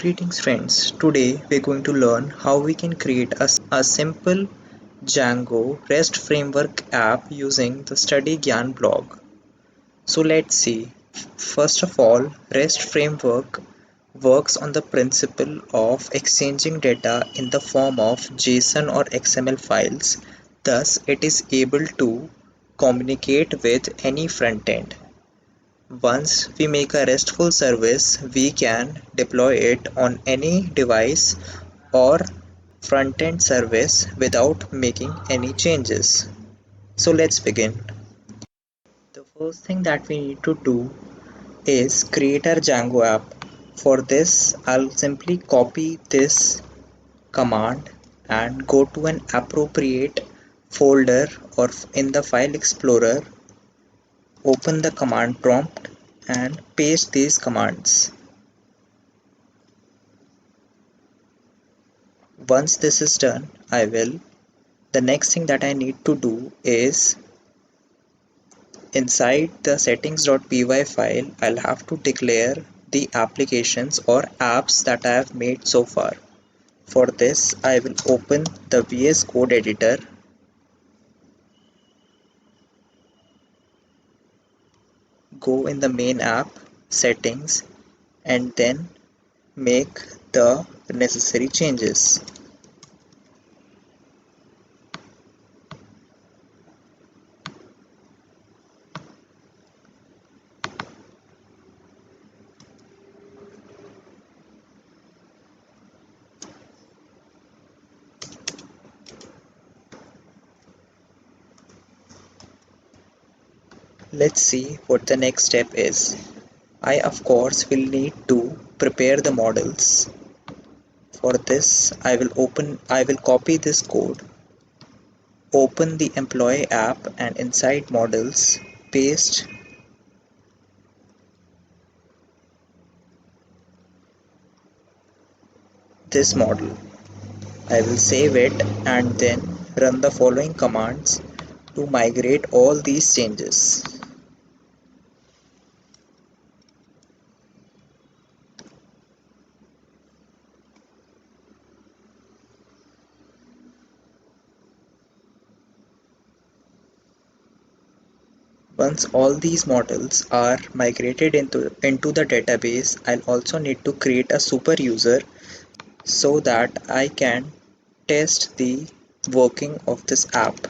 Greetings friends, today we're going to learn how we can create a simple Django REST framework app using the Study Gyan blog. So let's see. First of all, REST framework works on the principle of exchanging data in the form of JSON or XML files. Thus, it is able to communicate with any front end. Once we make a RESTful service, we can deploy it on any device or front-end service without making any changes. So let's begin. The first thing that we need to do is create our Django app. For this, I'll simply copy this command and go to an appropriate folder or in the file explorer, open the command prompt and paste these commands. Once this is done, the next thing that I need to do is inside the settings.py file, I'll have to declare the applications or apps that I have made so far. For this, I will open the VS Code editor, go in the main app, settings, and then make the necessary changes. Let's see what the next step is. I of course will need to prepare the models. For this, I will copy this code, open the employee app and inside models, paste this model. I will save it and then run the following commands to migrate all these changes. Once all these models are migrated into the database, I'll also need to create a super user so that I can test the working of this app.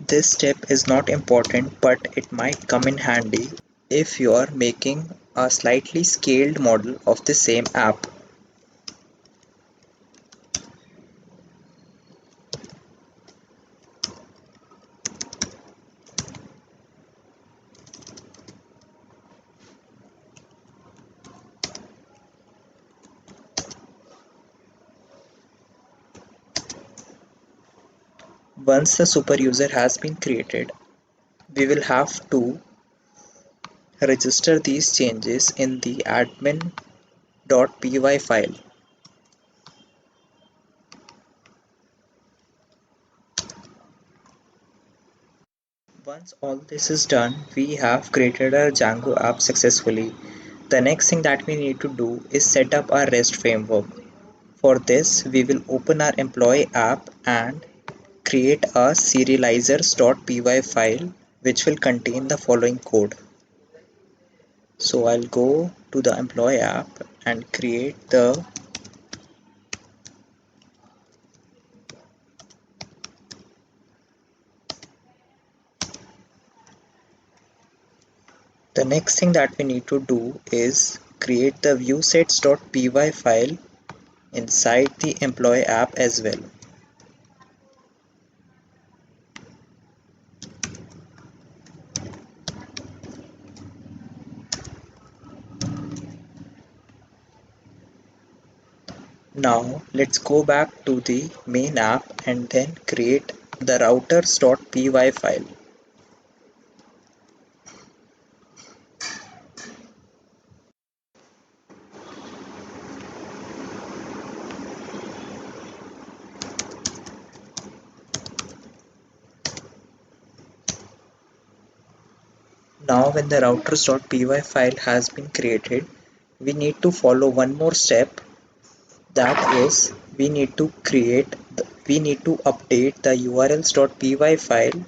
This step is not important, but it might come in handy if you are making a slightly scaled model of the same app. Once the super user has been created, we will have to register these changes in the admin.py file. Once all this is done, we have created our Django app successfully. The next thing that we need to do is set up our REST framework. For this, we will open our employee app and create a serializers.py file which will contain the following code. So I'll go to the employee app and create the next thing that we need to do is create the viewsets.py file inside the employee app as well. Now let's go back to the main app and then create the routers.py file. Now when the routers.py file has been created, we need to follow one more step. That is, we need to update the urls.py file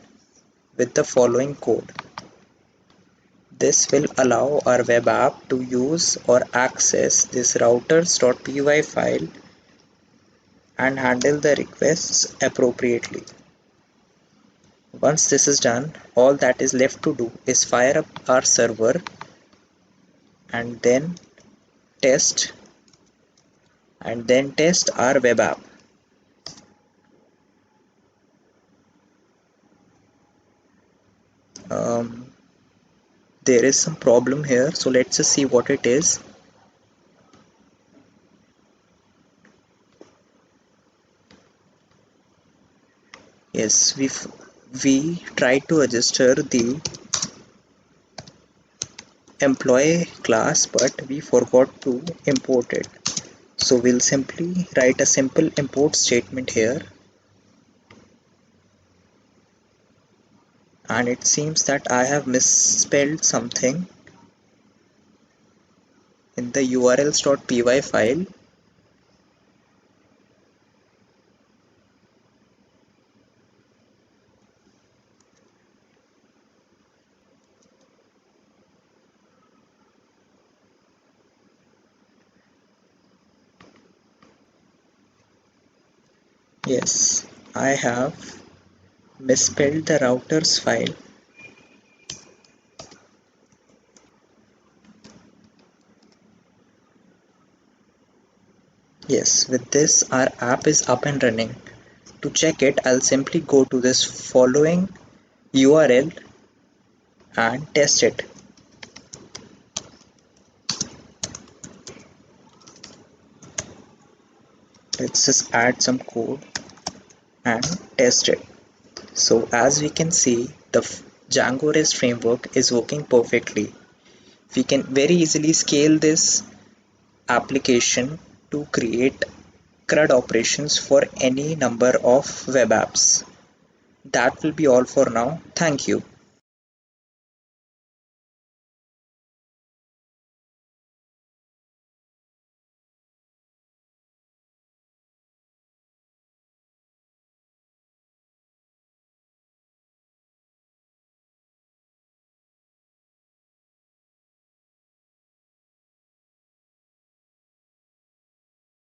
with the following code. This will allow our web app to use or access this routers.py file and handle the requests appropriately. Once this is done, all that is left to do is fire up our server and then test test our web app. Um, there is some problem here, so let's just see what it is. Yes, we tried to register the employee class, but we forgot to import it. So we'll simply write a simple import statement here, and it seems that I have misspelled something in the urls.py file. Yes, I have misspelled the routers file. Yes, with this our app is up and running. To check it, I'll simply go to this following URL and test it. Let's just add some code and test it. So as we can see, the Django REST framework is working perfectly. We can very easily scale this application to create CRUD operations for any number of web apps. That will be all for now. Thank you.